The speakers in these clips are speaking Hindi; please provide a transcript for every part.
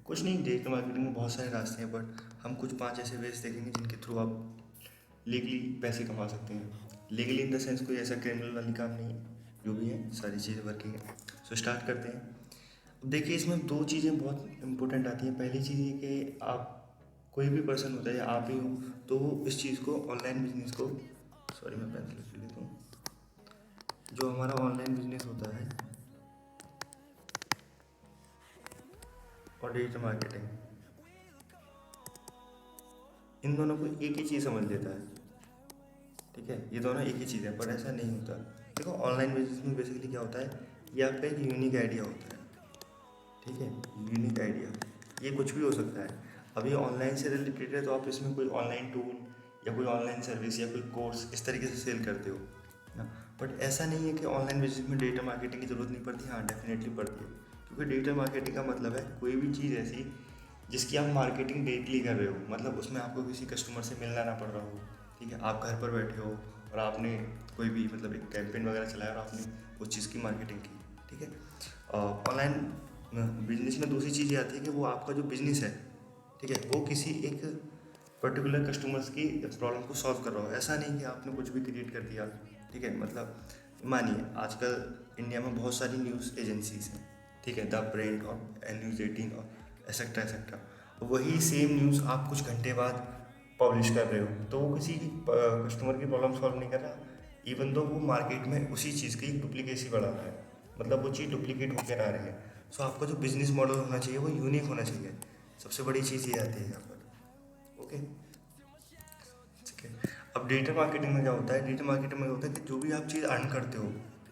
कुछ नहीं, डिजिटल मार्केटिंग में बहुत सारे रास्ते हैं, बट हम कुछ 5 ऐसे वेज देखेंगे जिनके थ्रू आप लीगली पैसे कमा सकते हैं। लीगली इन द सेंस कोई ऐसा क्रिमिनल वाली काम नहीं है, जो भी है सारी चीज़ें वर्किंग है। सो स्टार्ट करते हैं। अब देखिए, इसमें 2 चीज़ें बहुत इंपॉर्टेंट आती हैं। पहली चीज़ ये कि आप, कोई भी पर्सन होता है या आप ही हो, तो वो इस चीज़ को, ऑनलाइन बिजनेस को, सॉरी मैं पेंसिल लिख लेता हूँ, जो हमारा ऑनलाइन बिजनेस होता है और डिजिटल मार्केटिंग, इन दोनों को एक ही चीज़ समझ लेता है। ठीक है, ये दोनों एक ही चीज़ है, पर ऐसा नहीं होता। देखो, ऑनलाइन बिजनेस में बेसिकली क्या होता है, ये आपका एक यूनिक आइडिया होता है। ठीक है, यूनिक आइडिया, ये कुछ भी हो सकता है। अब ये ऑनलाइन से रिलेटेड है, तो आप इसमें कोई ऑनलाइन टूल या कोई ऑनलाइन सर्विस या कोई कोर्स इस तरीके से सेल करते हो ना। बट ऐसा नहीं है कि ऑनलाइन बिजनेस में डिजिटल मार्केटिंग की ज़रूरत नहीं पड़ती। हाँ, डेफिनेटली पड़ती है, क्योंकि डिजिटल मार्केटिंग का मतलब है कोई भी चीज़ ऐसी जिसकी आप मार्केटिंग डायरेक्टली कर रहे हो, मतलब उसमें आपको किसी कस्टमर से मिलना ना पड़ रहा हो। ठीक है, आप घर पर बैठे हो और आपने कोई भी मतलब एक कैंपेन वगैरह चलाया और आपने उस चीज़ की मार्केटिंग की। ठीक है, ऑनलाइन बिजनेस में दूसरी चीज़ ये आती है कि वो आपका जो बिजनेस है, ठीक है, वो किसी एक पर्टिकुलर कस्टमर्स की प्रॉब्लम को सॉल्व कर रहा हो। ऐसा नहीं कि आपने कुछ भी क्रिएट कर दिया। ठीक है, मतलब मानिए आजकल इंडिया में बहुत सारी न्यूज़ एजेंसीज हैं। ठीक है, द प्रिंट और न्यूज़ 18 और एक्सेट्रा एक्सेट्रा। वही सेम न्यूज़ आप कुछ घंटे बाद पब्लिश कर रहे हो, तो वो किसी कस्टमर की प्रॉब्लम सॉल्व नहीं कर रहा। इवन तो वो मार्केट में उसी चीज़ की डुप्लीकेसी बढ़ा रहा है, मतलब वो चीज़ डुप्लीकेट होकर आ रही है। सो आपका जो बिजनेस मॉडल होना चाहिए वो यूनिक होना चाहिए। सबसे बड़ी चीज़ ये आती है यहाँ पर। ओके, ठीक है। अब डिजिटल मार्केटिंग में क्या होता है, डिजिटल मार्केटिंग में होता है कि जो भी आप चीज़ अर्न करते हो,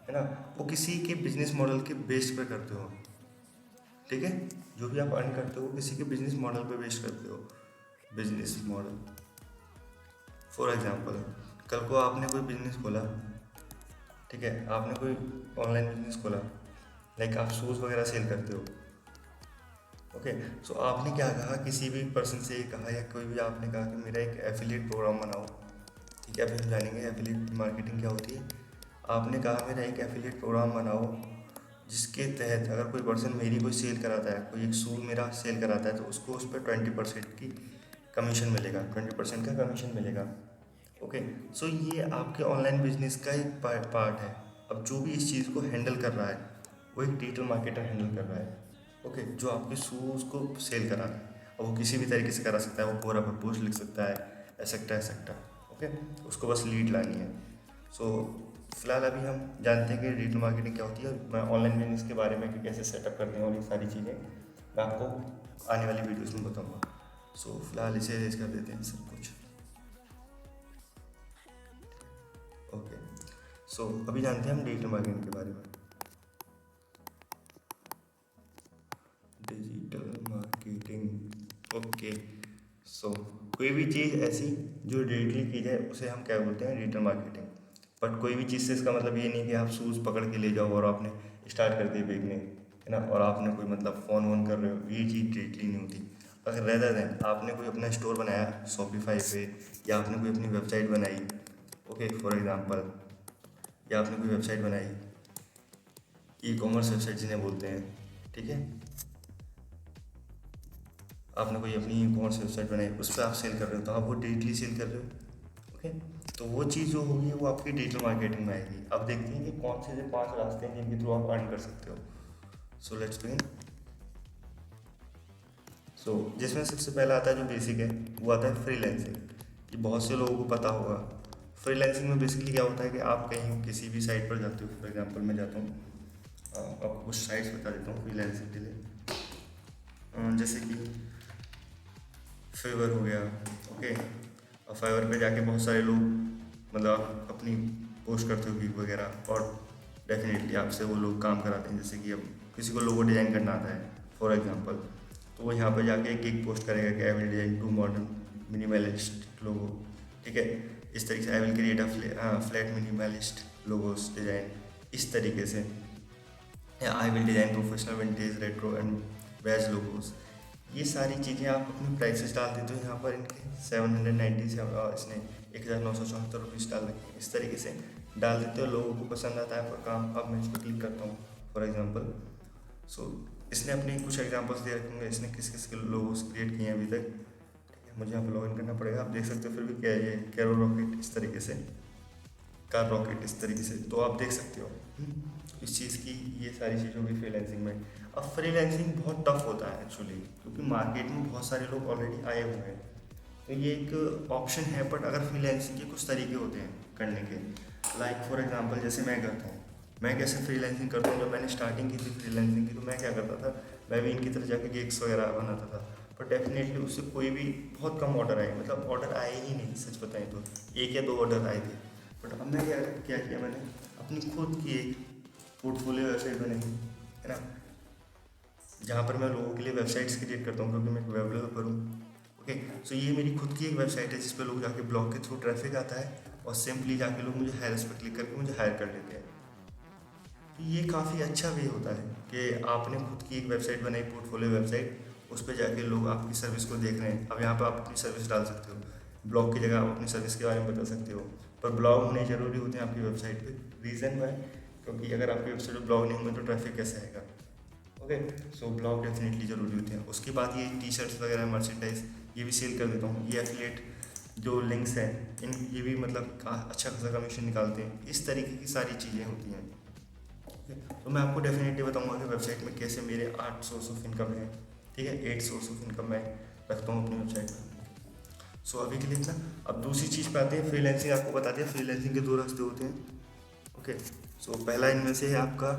है ना, वो किसी के बिजनेस मॉडल के बेस पर करते हो। ठीक है, जो भी आप अर्न करते हो किसी के बिजनेस मॉडल पे बेस करते हो। बिजनेस मॉडल, फॉर एग्जांपल, कल को आपने कोई बिजनेस खोला। ठीक है, आपने कोई ऑनलाइन बिजनेस खोला, लाइक आप शूज़ वगैरह सेल करते हो। ओके, सो आपने क्या कहा, किसी भी पर्सन से ये कहा या कोई भी आपने कहा कि मेरा एक एफिलिएट प्रोग्राम बनाओ। ठीक है, अभी हम जानेंगे एफिलिएट मार्केटिंग क्या होती है। आपने कहा मेरा एक एफिलिएट प्रोग्राम बनाओ, जिसके तहत अगर कोई पर्सन मेरी कोई सेल कराता है, कोई एक शूज़ मेरा सेल कराता है, तो उसको उस पर 20% की कमीशन मिलेगा, 20% का कमीशन मिलेगा। ओके, सो ये आपके ऑनलाइन बिजनेस का एक पार्ट है। अब जो भी इस चीज़ को हैंडल कर रहा है, वो एक डिजिटल मार्केटर हैंडल कर रहा है। ओके, जो आपके शूज़ को सेल करा रहा है, और वो किसी भी तरीके से करा सकता है, वो पूरा प्रपोज लिख सकता है, एक्सेट्रा एक्सेट्रा। ओके, उसको बस लीड लानी है। सो फिलहाल अभी हम जानते हैं कि डिजिटल मार्केटिंग क्या होती है। मैं ऑनलाइन बिजनेस के बारे में कि कैसे सेटअप करते हैं और ये सारी चीज़ें मैं आपको आने वाली वीडियोज़ में बताऊँगा। सो फिलहाल इसे रेज कर देते हैं सब कुछ। ओके, सो अभी जानते हैं हम डिजिटल मार्केटिंग के बारे में। Digital marketing, okay. सो कोई भी चीज़ ऐसी जो डिजिटली की जाए उसे हम क्या बोलते हैं, डिजिटल मार्केटिंग। बट कोई भी चीज़ से इसका मतलब ये नहीं कि आप शूज़ पकड़ के ले जाओ और आपने स्टार्ट कर दिए बेचने, है ना, और आपने कोई मतलब फ़ोन वोन कर रहे हो, ये चीज़ डिजिटली नहीं होती। अगर रेदर देन आपने कोई अपना स्टोर बनाया शॉपिफाई पे, या आपने कोई अपनी वेबसाइट बनाई, ओके फॉर एग्जांपल, या आपने कोई वेबसाइट बनाई, ई कॉमर्स वेबसाइट जिन्हें बोलते हैं। ठीक है, आपने कोई अपनी ई कॉमर्स वेबसाइट बनाई, उस पर आप सेल कर रहे हो, तो आप वो डिजिटली सेल कर रहे हो। ओके, तो वो चीज़ जो होगी वो आपकी डिजिटल मार्केटिंग में आएगी। अब देखते हैं कि कौन से 5 रास्ते हैं जिनके थ्रू आप अर्न कर सकते हो। So let's begin. सो जिसमें सबसे पहला आता है जो बेसिक है, वो आता है फ्रीलैंसिंग। ये बहुत से लोगों को पता होगा। फ्रीलैंसिंग में बेसिकली क्या होता है कि आप कहीं किसी भी साइट पर जाते हो। फॉर एग्जांपल मैं जाता हूँ, आपको कुछ साइट्स बता देता हूँ फ्रीलैंसिंग के लिए। जैसे कि फेवर हो गया। ओके, और फाइवर पे जाके बहुत सारे लोग मतलब आप अपनी पोस्ट करते हो गिग वगैरह, और डेफिनेटली आपसे वो लोग काम कराते हैं। जैसे कि अब किसी को लोगो डिज़ाइन करना आता है फॉर एग्जांपल, तो वो यहाँ पर जाके एक गिग पोस्ट करेगा कि I will design two modern minimalist logo. ठीक है, इस तरीके से I will create a flat minimalist logos design, इस तरीके से। I will design professional vintage retro and badge logos. ये सारी चीज़ें आप अपनी प्राइसेस डाल देते हो यहाँ पर। इनके 790 से इसने 1974 रुपीज़ डाल रखे हैं। इस तरीके से डाल देते हो, लोगों को पसंद आता है आपका काम। अब मैं इस पर क्लिक करता हूँ फॉर एग्जांपल। सो इसने अपने कुछ एग्जांपल्स दे रखे होंगे, इसने किस किस के लोगोस क्रिएट किए हैं अभी तक। ठीक है, मुझे यहाँ पर लॉगिन करना पड़ेगा। आप देख सकते हो फिर भी क्या है ये कैरो रॉकेट इस तरीके से, कार रॉकेट इस तरीके से, तो आप देख सकते हो इस चीज़ की, ये सारी चीज़ों की फ्रीलांसिंग में। अब फ्रीलांसिंग बहुत टफ होता है एक्चुअली, क्योंकि मार्केट में बहुत सारे लोग ऑलरेडी आए हुए हैं, तो ये एक ऑप्शन है। बट अगर फ्रीलांसिंग के कुछ तरीके होते हैं करने के, लाइक फॉर एग्जांपल जैसे मैं करता हूँ, मैं कैसे फ्रीलांसिंग करता हूँ। जब मैंने स्टार्टिंग की थी फ्रीलांसिंग की, तो मैं क्या करता था, मैं भी इनकी तरह जाके गिग्स वगैरह बनाता था, पर डेफिनेटली उससे कोई भी बहुत कम ऑर्डर आए, मतलब ऑर्डर आए ही नहीं, सच बताएं तो 1 या 2 ऑर्डर आए थे। बट अब मैं क्या क्या किया, मैंने अपनी खुद की एक पोर्टफोलियो वेबसाइट बनाई है ना, जहाँ पर मैं लोगों के लिए वेबसाइट्स क्रिएट करता हूँ, क्योंकि मैं एक वेब डेवलपर हूँ। ओके, सो ये मेरी खुद की एक वेबसाइट है जिस पर लोग जाके ब्लॉग के थ्रू ट्रैफिक आता है, और सिंपली जाके लोग मुझे हायर पर क्लिक करके मुझे हायर कर लेते हैं। तो ये काफ़ी अच्छा वे होता है कि आपने खुद की एक वेबसाइट बनाई, पोर्टफोलियो वेबसाइट, उस पर जाके लोग आपकी सर्विस को देख रहे हैं। अब यहाँ पर आप अपनी सर्विस डाल सकते हो, ब्लॉग की जगह आप अपनी सर्विस के बारे में बता सकते हो, पर ब्लॉग होने ज़रूरी होते हैं आपकी वेबसाइट पे। रीज़न है क्योंकि अगर आपकी वेबसाइट पर ब्लॉग नहीं होंगे तो ट्रैफिक कैसे आएगा। ओके, सो ब्लॉग डेफिनेटली ज़रूरी होते हैं। उसके बाद ये टी शर्ट्स वगैरह, मर्चेंडाइज, ये भी सेल कर देता हूँ। ये एफिलिएट जो लिंक्स हैं, इन ये भी मतलब अच्छा खासा कमीशन निकालते हैं। इस तरीके की सारी चीज़ें होती हैं। तो मैं आपको डेफिनेटली बताऊंगा कि वेबसाइट में कैसे मेरे 8 सोर्स ऑफ इनकम है। ठीक है, 8 सोर्स ऑफ इनकम मैं रखता हूँ अपनी वेबसाइट में। सो अभी के लिए इतना। अब दूसरी चीज़ पे आते हैं, फ्रीलांसिंग। आपको बता दिया फ्रीलांसिंग के 2 रास्ते होते हैं। ओके, सो पहला इनमें से है आपका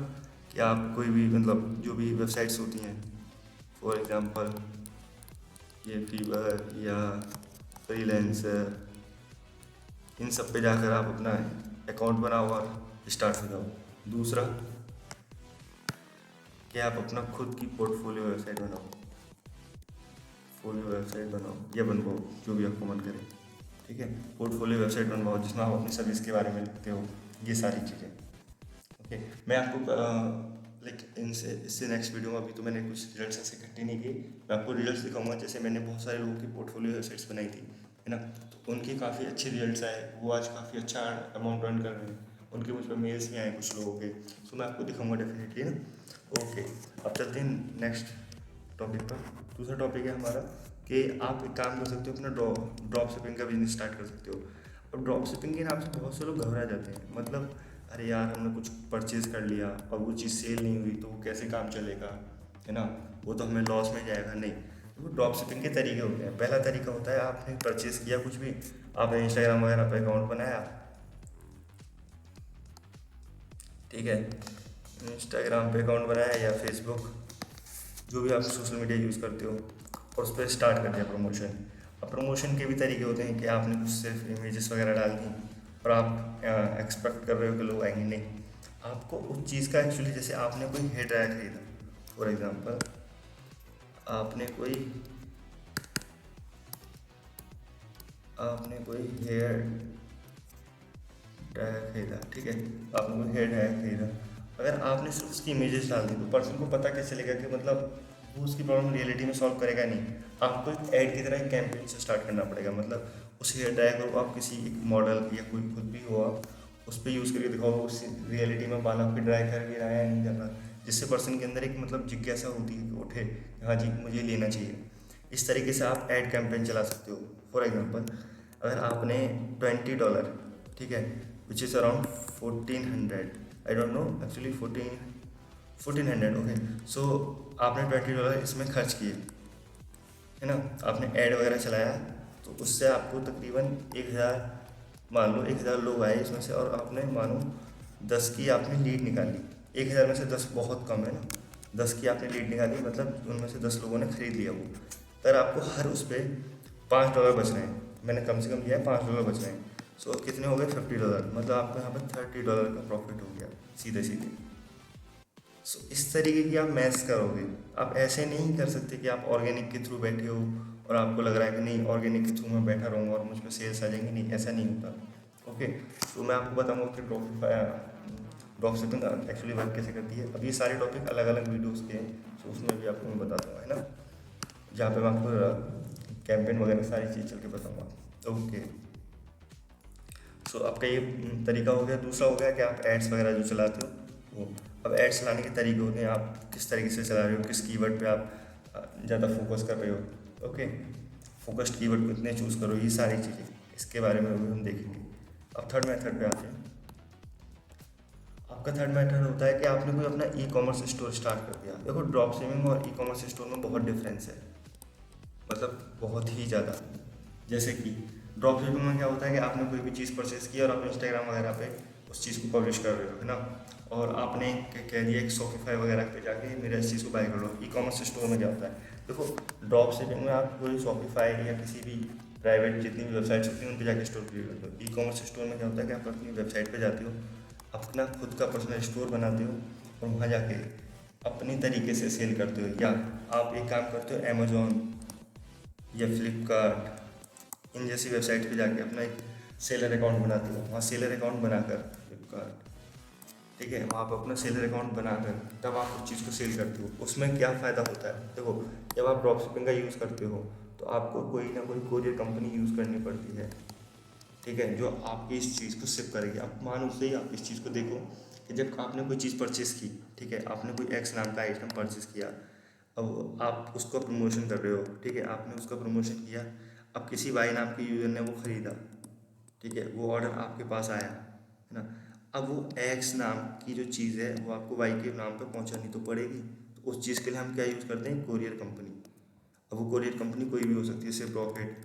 कि आप कोई भी मतलब जो भी वेबसाइट्स होती हैं, फॉर एग्जांपल ये फीवर या फ्रीलांसर, इन सब पे जाकर आप अपना अकाउंट बनाओ और स्टार्ट हो जाओ। दूसरा कि आप अपना खुद की पोर्टफोलियो वेबसाइट बनाओ या बनवाओ, जो भी आपको मन करे। ठीक है, पोर्टफोलियो वेबसाइट बनवाओ जिसमें आप अपनी सर्विस के बारे में लिखते हो, ये सारी चीज़ें। ओके, मैं आपको लाइक इनसे इससे नेक्स्ट वीडियो में, अभी तो मैंने कुछ रिजल्ट्स ऐसे इकट्ठे नहीं किए, मैं आपको रिजल्ट्स दिखाऊंगा। जैसे मैंने बहुत सारे लोगों की पोर्टफोलियो वेबसाइट्स बनाई थी, है ना, तो उनके काफ़ी अच्छे रिजल्ट्स आए, वो आज काफ़ी अच्छा अमाउंट अर्न कर रहे हैं। उनके मुझ पर मेल्स भी आए कुछ लोगों के, सो मैं आपको दिखाऊंगा डेफिनेटली ना। ओके, अब चलते हैं नेक्स्ट टॉपिक पर। दूसरा टॉपिक है हमारा कि आप एक काम कर सकते हो, अपना ड्रॉप शिपिंग का बिजनेस स्टार्ट कर सकते हो। अब ड्रॉप शिपिंग के नाम से बहुत से लोग घबरा जाते हैं, मतलब अरे यार हमने कुछ परचेज़ कर लिया और वो चीज़ सेल नहीं हुई तो वो कैसे काम चलेगा, है ना, वो तो हमें लॉस में जाएगा। नहीं, वो ड्रॉप शिपिंग के तरीके होते हैं। पहला तरीका होता है, आपने परचेज़ किया कुछ भी, आपने इंस्टाग्राम वगैरह पर अकाउंट बनाया, ठीक है, इंस्टाग्राम पे अकाउंट बनाया या फेसबुक, जो भी आप सोशल मीडिया यूज़ करते हो, और उस पर स्टार्ट कर दिया प्रमोशन। अब प्रमोशन के भी तरीके होते हैं कि आपने कुछ सिर्फ इमेजेस वगैरह डाल दी और आप एक्सपेक्ट कर रहे हो कि लोग आएंगे। नहीं, आपको उस चीज़ का एक्चुअली, जैसे आपने कोई हेयर ड्रायर खरीदा, फॉर एग्जांपल आपने कोई हेयर ड्रायर खरीदा, ठीक है, आपने कोई हेयर ड्रायर खरीदा, अगर आपने सिर्फ उसकी इमेजेस डाल दी तो पर्सन को पता कैसे चलेगा कि मतलब वो उसकी प्रॉब्लम रियलिटी में सॉल्व करेगा नहीं। आपको एक ऐड की तरह एक कैंपेन से स्टार्ट करना पड़ेगा। मतलब उस हेयर ड्रायर को आप किसी एक मॉडल या कोई खुद भी हो, आप उस पर यूज़ करके दिखाओ उस रियलिटी में बाल आपके ड्राई कर भी रहा है या नहीं कर रहा, जिससे पर्सन के अंदर एक मतलब जिज्ञासा होती है कि उठे, हाँ जी मुझे लेना चाहिए। इस तरीके से आप ऐड कैंपेन चला सकते हो। फॉर एग्जांपल अगर आपने $20, ठीक है, which is around 1400, I don't know actually 1400, okay, so आपने $20 इसमें खर्च किए, है ना, आपने ऐड वगैरह चलाया, तो उससे आपको तकरीबन 1000, मान लो 1000 लोग आए इसमें से, और आपने मानो 10 की आपने लीड निकाली। 1000 में से 10 बहुत कम है ना, 10 की आपने लीड निकाली, मतलब उनमें से 10 लोगों ने खरीद लिया वो, पर आपको हर उस पर $5 बच रहे हैं। मैंने कम से कम दिया है, $5 बच रहे हैं। सो कितने हो गए, $50, मतलब आपको यहाँ पर $30 का प्रॉफिट हो गया सीधे सीधे। सो इस तरीके की आप मैथ्स करोगे। आप ऐसे नहीं कर सकते कि आप ऑर्गेनिक के थ्रू बैठे हो और आपको लग रहा है कि नहीं ऑर्गेनिक के थ्रू मैं बैठा रहूँगा और मुझ पर सेल्स आ जाएंगे। नहीं, ऐसा नहीं होता। ओके, तो मैं आपको बताऊँगा कि ड्रॉप शिपिंग एक्चुअली वर्क कैसे करती है। अब ये सारे टॉपिक अलग अलग वीडियोज़ के हैं, तो उसमें भी आपको मैं बता दूँगा, है ना, जहाँ पे मैं आपको कैंपेन वगैरह सारी चीज़ चल के बताऊँगा। ओके, सो आपका ये तरीका हो गया। दूसरा हो गया कि आप एड्स वगैरह जो चलाते हो वो, अब एड्स लाने के तरीके होते हैं, आप किस तरीके से चला रहे हो, किस कीवर्ड पे आप ज़्यादा फोकस कर रहे हो। ओके, फोकस्ड कीवर्ड को इतने चूज़ करो, ये सारी चीज़ें इसके बारे में भी हम देखेंगे। अब थर्ड मेथड पे आते हैं। आपका थर्ड मेथड होता है कि आपने कोई अपना ई कॉमर्स स्टोर स्टार्ट कर दिया। देखो, ड्रॉप शिपिंग और ई कॉमर्स स्टोर में बहुत डिफरेंस है, मतलब बहुत ही ज़्यादा। जैसे कि ड्रॉप शिपिंग में क्या होता है कि आपने कोई भी चीज़ परचेस की और आप इंस्टाग्राम वगैरह पे उस चीज़ को पब्लिश कर रहे हो, है ना, और आपने कह दिया एक शॉपिफाई वगैरह पे जाके मेरे इस चीज़ को बाय कर लो। ई कॉमर्स स्टोर में क्या होता है, देखो ड्रॉप शिपिंग में आप कोई शॉपिफाई या किसी भी प्राइवेट जितनी भी वेबसाइट्स होती हैं उन पर जाके स्टोर क्रिएट करते हो। ई कॉमर्स स्टोर में क्या होता है कि आप अपनी वेबसाइट पर जाते हो, अपना खुद का पर्सनल स्टोर बनाते हो और वहाँ जाके अपनी तरीके से सेल करते हो। या आप एक काम करते हो, अमेजोन या फ्लिपकार्ट इन जैसी वेबसाइट पे जाके अपना एक सेलर अकाउंट बनाते हो। वहाँ सेलर अकाउंट बनाकर फ्लिपकार्ट, ठीक है, वहाँ पर अपना सेलर अकाउंट बनाकर तब आप उस चीज़ को सेल करते हो। उसमें क्या फ़ायदा होता है, देखो जब आप ड्रॉप शिपिंग का यूज़ करते हो तो आपको कोई ना कोई कोरियर कंपनी यूज़ करनी पड़ती है, ठीक है, जो आपकी इस चीज़ को शिप करेगी। आप मानो से ही आप इस चीज़ को देखो कि जब आपने कोई चीज़ परचेज़ की, ठीक है, आपने कोई एक्स नाम का आइटम परचेज़ किया, अब आप उसका प्रमोशन कर रहे हो, ठीक है, आपने उसका प्रमोशन किया, अब किसी वाई नाम के यूज़र ने वो ख़रीदा, ठीक है, वो ऑर्डर आपके पास आया, है ना, अब वो एक्स नाम की जो चीज़ है वो आपको वाई के नाम पे पहुंचानी तो पड़ेगी। तो उस चीज़ के लिए हम क्या यूज़ करते हैं, कोरियर कंपनी। अब वो कोरियर कंपनी कोई भी हो सकती है, सिप रॉकेट,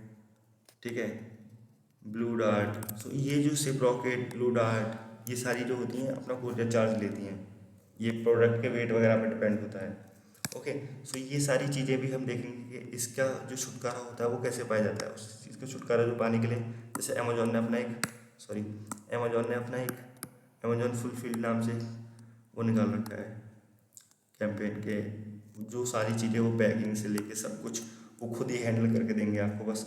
ठीक है, ब्लू डार्ट। सो ये जो सिप रॉकेट, ब्लू डार्ट, ये सारी जो होती हैं अपना कोरियर चार्ज लेती हैं। ये प्रोडक्ट के वेट वगैरह पे डिपेंड होता है। ओके, सो ये सारी चीज़ें भी हम देखेंगे कि इसका जो छुटकारा होता है वो कैसे पाया जाता है। उस चीज़ का छुटकारा जो पाने के लिए, जैसे अमेजोन ने अपना एक अमेजोन फुलफिल नाम से वो निकाल रखा है कैंपेन के, जो सारी चीज़ें वो पैकिंग से लेके सब कुछ वो खुद ही हैंडल करके देंगे आपको। बस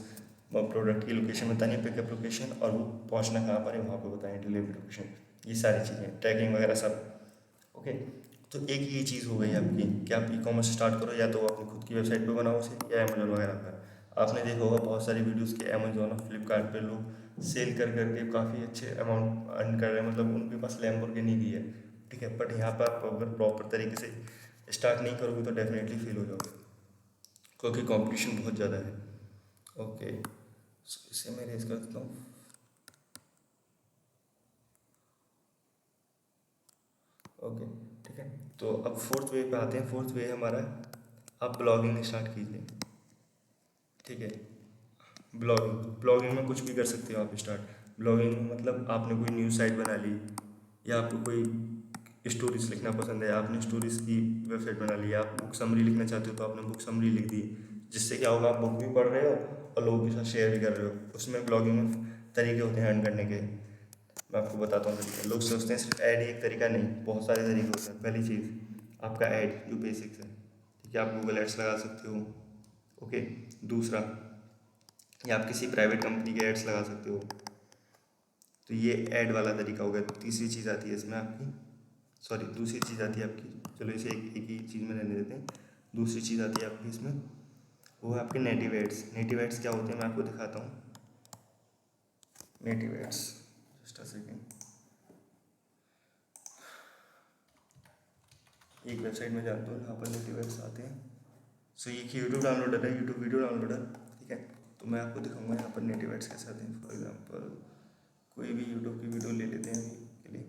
प्रोडक्ट की लोकेशन बतानी है, पिकअप लोकेशन, और वो पहुंचना कहाँ पर है वहाँ पे बताएं, डिलीवरी लोकेशन, ये सारी चीज़ें, ट्रैकिंग वगैरह सब। ओके, तो एक ये चीज़ हो गई आपकी कि आप ई कॉमर्स स्टार्ट करो, या तो अपनी खुद की वेबसाइट पे बनाओ उसे, या अमेजोन वगैरह पर। आपने देखा होगा बहुत सारी वीडियोस के अमेजोन और फ्लिपकार्ट पे लोग सेल कर करके काफ़ी अच्छे अमाउंट अर्न कर रहे हैं, मतलब उनके पास लैम्बोर्गिनी भी है, ठीक है, बट यहाँ पर आप अगर प्रॉपर तरीके से स्टार्ट नहीं करोगे तो डेफिनेटली फेल हो जाओगे, क्योंकि कंपटीशन बहुत ज़्यादा है। ओके, इसे मैं रेज कर देता हूँ। ओके, ठीक है, तो अब फोर्थ वे पे आते हैं। फोर्थ वे हमारा, आप ब्लॉगिंग स्टार्ट कीजिए, ठीक है। ब्लॉगिंग में कुछ भी कर सकते हो आप स्टार्ट। ब्लॉगिंग में मतलब आपने कोई न्यूज़ साइट बना ली, या आपको कोई स्टोरीज लिखना पसंद है, आपने स्टोरीज की वेबसाइट बना ली, आप बुक समरी लिखना चाहते हो तो आपने बुक समरी लिख दी। जिससे क्या होगा, आप बुक भी पढ़ रहे हो और लोगों के साथ शेयर भी कर रहे हो। उसमें ब्लॉगिंग में तरीके होते हैं अर्न करने के, मैं आपको बताता हूँ तरीके। लोग सोचते हैं सिर्फ ऐड ही एक तरीका, नहीं, बहुत सारे तरीके होते हैं। पहली चीज़ आपका ऐड जो बेसिक्स है, ठीक है, आप गूगल एड्स लगा सकते हो। ओके, दूसरा, या आप किसी प्राइवेट कंपनी के एड्स लगा सकते हो, तो ये ऐड वाला तरीका हो गया। तीसरी चीज़ आती है इसमें आपकी, सॉरी दूसरी चीज़ आती है आपकी, चलो इसे एक ही चीज़ में रहने देते हैं। दूसरी चीज़ आती है आपकी इसमें, वो है आपके नेटिव एड्स। नेटिव एड्स क्या होते हैं, मैं आपको दिखाता हूँ। Native ads, just a second, एक वेबसाइट में जाता हूँ जहाँ पर नेटिव एड्स आते हैं। सो ये यूट्यूब डाउनलोडर है, यूट्यूब वीडियो डाउनलोडर, ठीक है। तो मैं आपको दिखाऊंगा यहाँ पर नेटिव एड्स कैसे आते हैं। फॉर एग्जांपल कोई भी यूट्यूब की वीडियो ले लेते हैं अभी के लिए,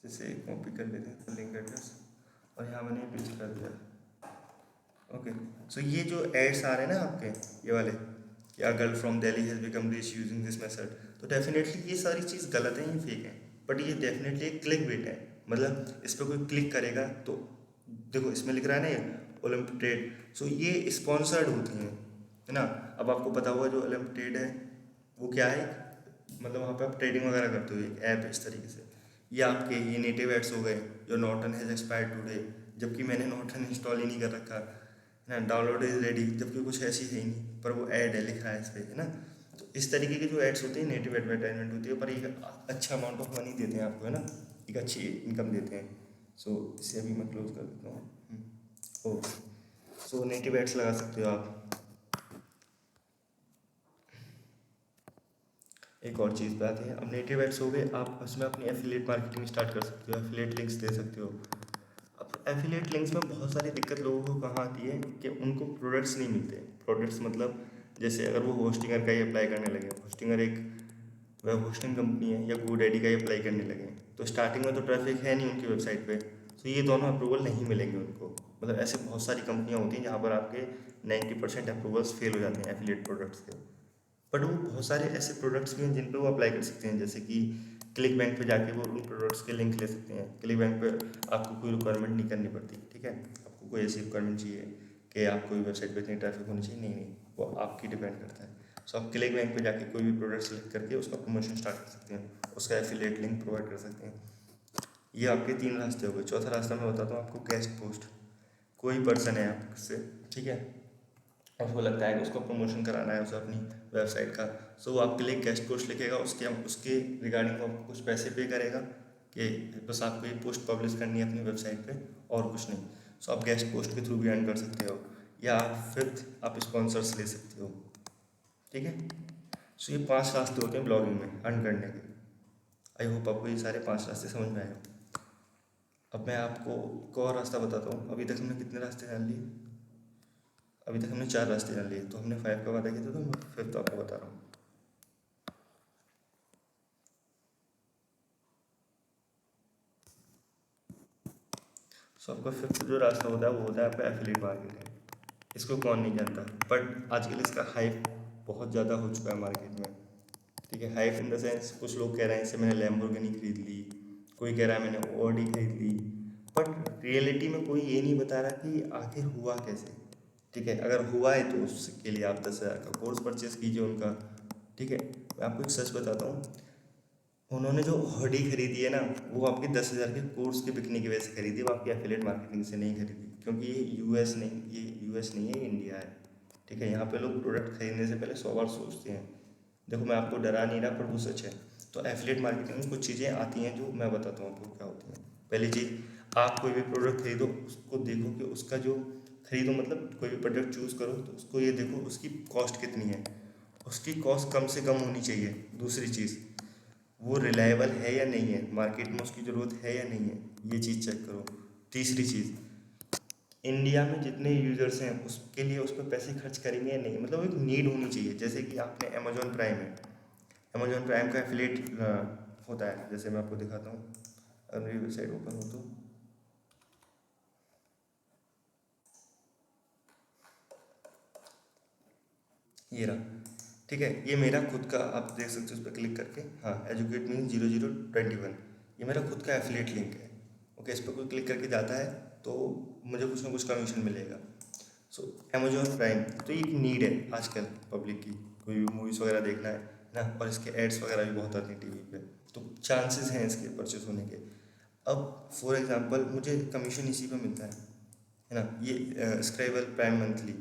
जैसे कॉपी कर लेते हैं लिंक एड्रेस, और यहाँ मैंने पेस्ट कर दिया। ओके, सो ये जो एड्स आ रहे हैं ना आपके, ये वाले, कि a girl from Delhi has become rich using this method, तो डेफिनेटली ये सारी चीज़ गलत है, ये फेक है, बट ये डेफिनेटली एक क्लिक बेट है। मतलब इस पर कोई क्लिक करेगा तो देखो इसमें लिख रहा है ना ये ओलम्पिक ट्रेड, सो ये स्पॉन्सर्ड होती हैं, है ना। अब आपको पता होगा जो ओलम्पिक ट्रेड है वो क्या है, मतलब वहाँ पे आप ट्रेडिंग वगैरह करते हो, एक ऐप है इस तरीके से। ये आपके ये नेटिव एड्स हो गए, जो नॉर्टन हैज़ एक्सपायर्ड टुडे, जबकि मैंने नॉर्टन इंस्टॉल ही नहीं कर रखा है ना, डाउनलोड इज रेडी, जबकि कुछ ऐसी है ही नहीं, पर वो ऐड है लिखा है इस पर, है ना। तो इस तरीके के जो एड्स होते हैं नेटिव एडवर्टाइजमेंट होती है, पर एक अच्छा अमाउंट ऑफ मनी देते हैं आपको, है ना, एक अच्छी इनकम देते हैं। सो इसे अभी मैं क्लोज कर देता हूँ। ओ, सो नेटिव एड्स लगा सकते हो आप। एक और चीज़ पे आते हैं, अब नेटिव एड्स हो गए, आप उसमें अपनी एफिलिएट मार्केटिंग स्टार्ट कर सकते हो, एफिलिएट लिंक्स दे सकते हो। अब एफिलिएट लिंक्स में बहुत सारी दिक्कत लोगों को कहाँ आती है कि उनको प्रोडक्ट्स नहीं मिलते। प्रोडक्ट्स मतलब जैसे अगर वो होस्टिंगर का ही अप्लाई करने लगे, होस्टिंगर एक वेब होस्टिंग कंपनी है, या GoDaddy का ही अप्लाई करने लगे, तो स्टार्टिंग में तो ट्रैफिक है नहीं उनकी वेबसाइट पे, तो ये दोनों अप्रूवल नहीं मिलेंगे उनको। मतलब ऐसे बहुत सारी कंपनियाँ होती हैं जहाँ पर आपके 90% अप्रूवल्स फेल हो जाते हैं एफिलिएट प्रोडक्ट्स के। बट वो बहुत सारे ऐसे प्रोडक्ट्स भी हैं जिन पे वो अप्लाई कर सकते हैं, जैसे कि क्लिक बैंक पे जाके वो उन प्रोडक्ट्स के लिंक ले सकते हैं। क्लिक बैंक पे आपको कोई रिक्वायरमेंट नहीं करनी पड़ती, ठीक है। आपको कोई ऐसी रिक्वायरमेंट चाहिए कि आपको वेबसाइट पे इतनी ट्रैफिक होनी चाहिए, नहीं नहीं, वो आपकी डिपेंड करता है। सो आप क्लिक बैंक पे जाके कोई भी प्रोडक्ट सेलेक्ट करके उसका प्रमोशन स्टार्ट कर सकते हैं, उसका एफिलिएट लिंक प्रोवाइड कर सकते हैं। ये आपके 3 रास्ते हो गए। चौथा रास्ता मैं बताता हूँ आपको, गेस्ट पोस्ट। कोई पर्सन है आपसे, ठीक है, उसको लगता है कि उसको प्रमोशन कराना है उसे अपनी वेबसाइट का, सो वो आपके लिए गेस्ट पोस्ट लिखेगा, उसके रिगार्डिंग वो आपको कुछ पैसे पे करेगा कि बस आपको ये पोस्ट पब्लिश करनी है अपनी वेबसाइट पे और कुछ नहीं। सो आप गेस्ट पोस्ट के थ्रू भी अर्न कर सकते हो, या फिफ्थ आप स्पॉन्सर्स ले सकते हो, ठीक है। सो ये 5 रास्ते होते हैं ब्लॉगिंग में अर्न करने के। आई होप आपको ये सारे 5 रास्ते समझ में आए हो। अब मैं आपको एक और रास्ता बताता हूँ। अभी तक हमने कितने रास्ते जान लिए? अभी तक हमने 4 रास्ते जान लिए, तो हमने 5 का वादा किया था, तो मैं फिफ्थ आपको बता रहा हूँ। सो आपका फिफ्थ जो रास्ता होता है वो होता है आपका एफिलिएट मार्केटिंग। इसको कौन नहीं जानता, बट आजकल इसका हाइप बहुत ज़्यादा हो चुका है मार्केट में, ठीक है। हाइप इन द सेंस, कुछ लोग कह रहे हैं इससे मैंने लैम्बोर्गिनी खरीद ली, कोई कह रहा है मैंने ऑडी खरीद ली, बट रियलिटी में कोई ये नहीं बता रहा कि आखिर हुआ कैसे, ठीक है। अगर हुआ है तो उसके लिए आप 10,000 का कोर्स परचेस कीजिए उनका, ठीक है। मैं आपको एक सच बताता हूँ, उन्होंने जो हॉडी खरीदी है ना, वो आपके 10,000 के कोर्स के बिकने की वजह से खरीदी, वो आपकी एफिलिएट मार्केटिंग से नहीं खरीदी, क्योंकि ये यूएस नहीं है, ये इंडिया है, ठीक है। यहाँ पे लोग प्रोडक्ट खरीदने से पहले 100 बार सोचते हैं। देखो मैं आपको डरा नहीं रहा, पर वो सच है। तो एफिलिएट मार्केटिंग में कुछ चीज़ें आती हैं जो मैं बताता हूँ आपको क्या होती हैं। पहली चीज़, आप कोई भी प्रोडक्ट खरीदो, उसको देखो कि उसका जो खरीदो मतलब कोई भी प्रोडक्ट चूज़ करो तो उसको ये देखो उसकी कॉस्ट कितनी है, उसकी कॉस्ट कम से कम होनी चाहिए। दूसरी चीज़, वो रिलायबल है या नहीं है, मार्केट में उसकी ज़रूरत है या नहीं है, ये चीज़ चेक करो। तीसरी चीज़, इंडिया में जितने यूज़र्स हैं उसके लिए उस पर पैसे खर्च करेंगे या नहीं, मतलब एक नीड होनी चाहिए। जैसे कि आपने अमेजोन प्राइम है, अमेजोन प्राइम का एफिलिएट होता है, जैसे मैं आपको दिखाता हूँ, अगर मेरी वेबसाइट ओपन हो तो ये रहा, ठीक है। ये मेरा खुद का, आप देख सकते हो उस पर क्लिक करके, हाँ, एजुकेट मीन 0021, ये मेरा खुद का एफिलिएट लिंक है, ओके। इस पर कोई क्लिक करके जाता है तो मुझे कुछ ना कुछ कमीशन मिलेगा। सो अमेजोन प्राइम तो ये एक नीड है आजकल पब्लिक की, कोई भी मूवीज़ वगैरह देखना है ना, और इसके एड्स वगैरह भी बहुत आते हैं टीवी पे, तो चांसेस हैं इसके परचेस होने के। अब फॉर एग्जांपल मुझे कमीशन इसी पे मिलता है ना, ये स्क्राइबल प्राइम मंथली,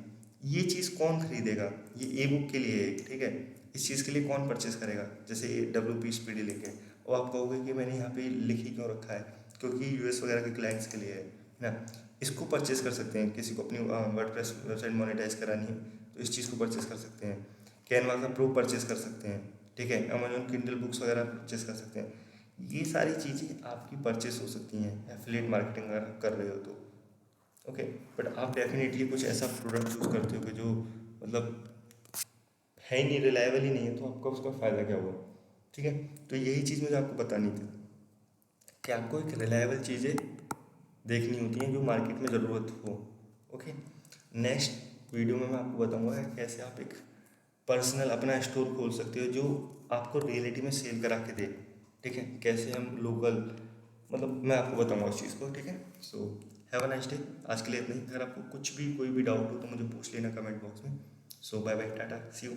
ये चीज़ कौन खरीदेगा? ये ई बुक के लिए है, ठीक है। इस चीज़ के लिए कौन परचेस करेगा? जैसे ये WP स्पीडी लिंक है, और आप कहोगे कि मैंने यहाँ पे लिख ही क्यों रखा है, क्योंकि यूएस वगैरह के क्लाइंट्स के लिए है ना। इसको परचेस कर सकते हैं, किसी को अपनी वर्डप्रेस वेबसाइट मोनेटाइज करानी है तो इस चीज़ को परचेस कर सकते हैं। कैनवा का प्रो परचेस कर सकते हैं, ठीक है। अमेजोन किंडल बुक्स वगैरह परचेस कर सकते हैं। ये सारी चीज़ें आपकी परचेस हो सकती हैं एफिलिएट मार्केटिंग अगर कर रहे हो तो, ओके। बट आप डेफिनेटली कुछ ऐसा प्रोडक्ट चूज़ करते हो कि जो मतलब है ही नहीं, रिलायबल ही नहीं है, तो आपका उसका फ़ायदा क्या हुआ, ठीक है। तो यही चीज़ मुझे आपको बतानी थी कि आपको एक रिलायबल चीज़ें देखनी होती हैं जो मार्केट में ज़रूरत हो, ओके। नेक्स्ट वीडियो में मैं आपको बताऊंगा कि कैसे आप एक पर्सनल अपना स्टोर खोल सकते हो जो आपको रियलिटी में सेल करा के दे, ठीक है। कैसे हम लोकल, मतलब मैं आपको बताऊंगा उस चीज़ को, ठीक है। So have a nice day. आज के लिए इतना ही। अगर आपको कुछ भी कोई भी डाउट हो तो मुझे पूछ लेना कमेंट बॉक्स में। So bye bye, tata, see you.